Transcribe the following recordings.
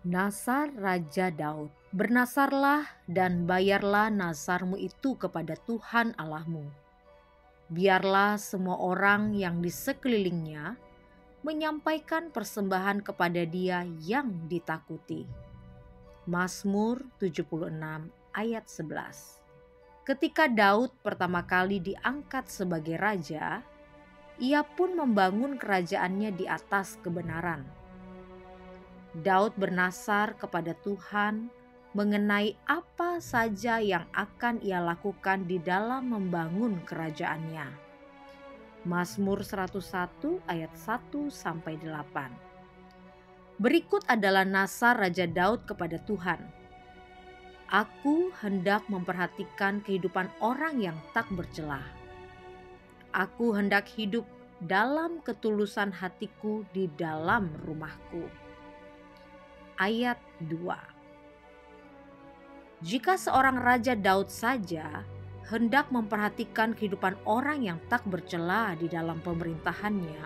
Nasar Raja Daud. Bernasarlah dan bayarlah nasarmu itu kepada Tuhan Allahmu. Biarlah semua orang yang di sekelilingnya menyampaikan persembahan kepada Dia yang ditakuti. Mazmur 76 ayat 11. Ketika Daud pertama kali diangkat sebagai raja, ia pun membangun kerajaannya di atas kebenaran. Daud bernasar kepada Tuhan mengenai apa saja yang akan ia lakukan di dalam membangun kerajaannya. Mazmur 101 ayat 1-8. Berikut adalah nasar Raja Daud kepada Tuhan. Aku hendak memperhatikan kehidupan orang yang tak bercelah. Aku hendak hidup dalam ketulusan hatiku di dalam rumahku. Ayat 2. Jika seorang Raja Daud saja hendak memperhatikan kehidupan orang yang tak bercela di dalam pemerintahannya,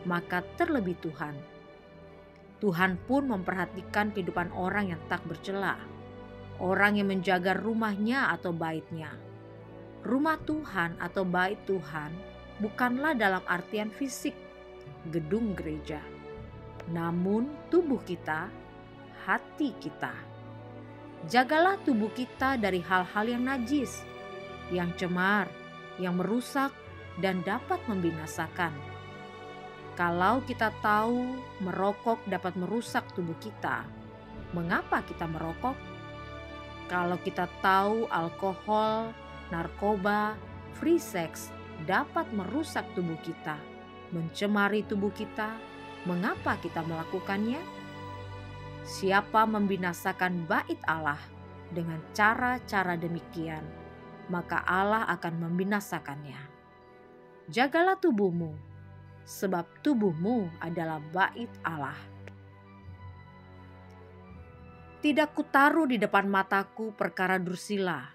maka terlebih Tuhan. Tuhan pun memperhatikan kehidupan orang yang tak bercela, orang yang menjaga rumahnya atau baitnya. Rumah Tuhan atau bait Tuhan bukanlah dalam artian fisik, gedung gereja, namun tubuh kita, hati kita. Jagalah tubuh kita dari hal-hal yang najis, yang cemar, yang merusak, dan dapat membinasakan. Kalau kita tahu merokok dapat merusak tubuh kita, mengapa kita merokok? Kalau kita tahu alkohol, narkoba, free sex dapat merusak tubuh kita, mencemari tubuh kita, mengapa kita melakukannya? Siapa membinasakan bait Allah dengan cara-cara demikian, maka Allah akan membinasakannya. Jagalah tubuhmu, sebab tubuhmu adalah bait Allah. Tidak kutaruh di depan mataku perkara dursila,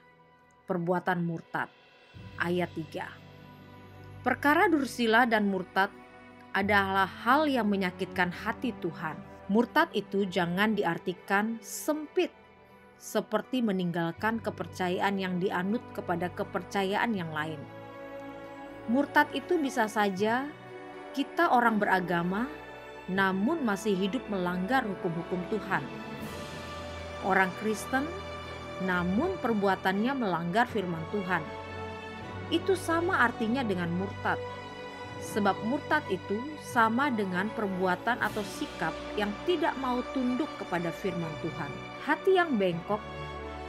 perbuatan murtad. Ayat 3. Perkara dursila dan murtad adalah hal yang menyakitkan hati Tuhan. Murtad itu jangan diartikan sempit, seperti meninggalkan kepercayaan yang dianut kepada kepercayaan yang lain. Murtad itu bisa saja kita orang beragama, namun masih hidup melanggar hukum-hukum Tuhan. Orang Kristen, namun perbuatannya melanggar firman Tuhan. Itu sama artinya dengan murtad. Sebab murtad itu sama dengan perbuatan atau sikap yang tidak mau tunduk kepada firman Tuhan. Hati yang bengkok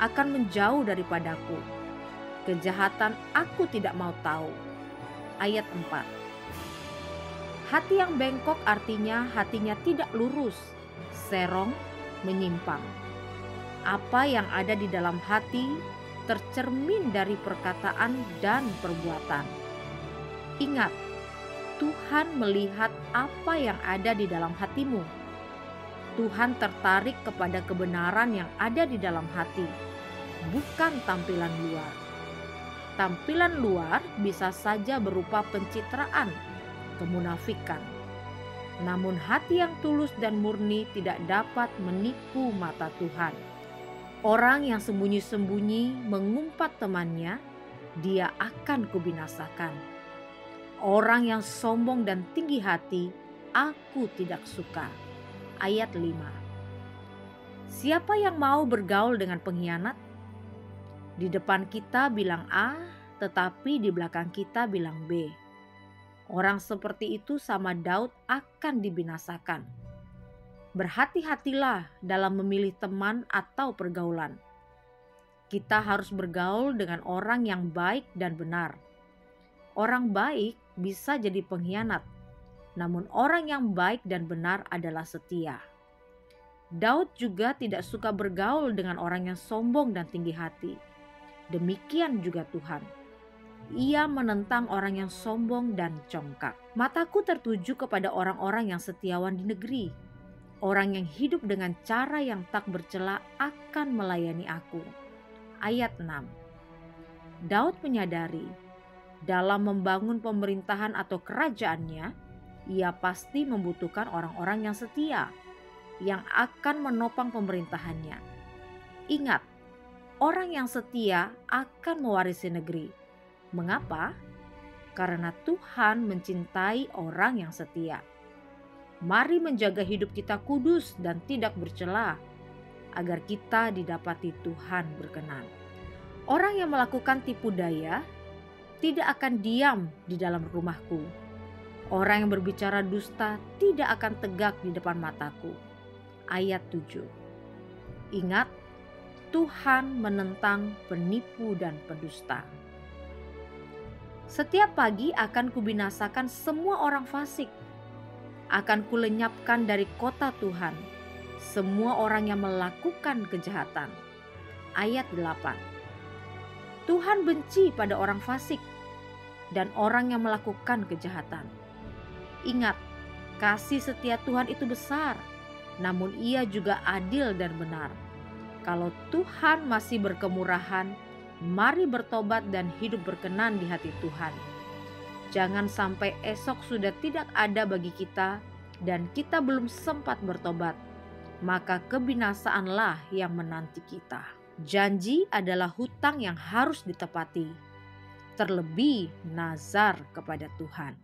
akan menjauh daripadaku. Kejahatan aku tidak mau tahu. Ayat 4. Hati yang bengkok artinya hatinya tidak lurus, serong, menyimpang. Apa yang ada di dalam hati tercermin dari perkataan dan perbuatan. Ingat, Tuhan melihat apa yang ada di dalam hatimu. Tuhan tertarik kepada kebenaran yang ada di dalam hati, bukan tampilan luar. Tampilan luar bisa saja berupa pencitraan, kemunafikan. Namun hati yang tulus dan murni tidak dapat menipu mata Tuhan. Orang yang sembunyi-sembunyi mengumpat temannya, dia akan kubinasakan. Orang yang sombong dan tinggi hati, aku tidak suka. Ayat 5. Siapa yang mau bergaul dengan pengkhianat? Di depan kita bilang A, tetapi di belakang kita bilang B. Orang seperti itu sama Daud akan dibinasakan. Berhati-hatilah dalam memilih teman atau pergaulan. Kita harus bergaul dengan orang yang baik dan benar. Orang baik bisa jadi pengkhianat, namun orang yang baik dan benar adalah setia. Daud juga tidak suka bergaul dengan orang yang sombong dan tinggi hati. Demikian juga Tuhan. Ia menentang orang yang sombong dan congkak. Mataku tertuju kepada orang-orang yang setiawan di negeri. Orang yang hidup dengan cara yang tak bercela akan melayani aku. Ayat 6. Daud menyadari dalam membangun pemerintahan atau kerajaannya, ia pasti membutuhkan orang-orang yang setia, yang akan menopang pemerintahannya. Ingat, orang yang setia akan mewarisi negeri. Mengapa? Karena Tuhan mencintai orang yang setia. Mari menjaga hidup kita kudus dan tidak bercela, agar kita didapati Tuhan berkenan. Orang yang melakukan tipu daya tidak akan diam di dalam rumahku. Orang yang berbicara dusta tidak akan tegak di depan mataku. Ayat 7. Ingat, Tuhan menentang penipu dan pendusta. Setiap pagi akan kubinasakan semua orang fasik. Akan kulenyapkan dari kota Tuhan semua orang yang melakukan kejahatan. Ayat 8. Tuhan benci pada orang fasik dan orang yang melakukan kejahatan. Ingat, kasih setia Tuhan itu besar, namun Ia juga adil dan benar. Kalau Tuhan masih berkemurahan, mari bertobat dan hidup berkenan di hati Tuhan. Jangan sampai esok sudah tidak ada bagi kita dan kita belum sempat bertobat, maka kebinasaanlah yang menanti kita. Janji adalah hutang yang harus ditepati, terlebih nazar kepada Tuhan.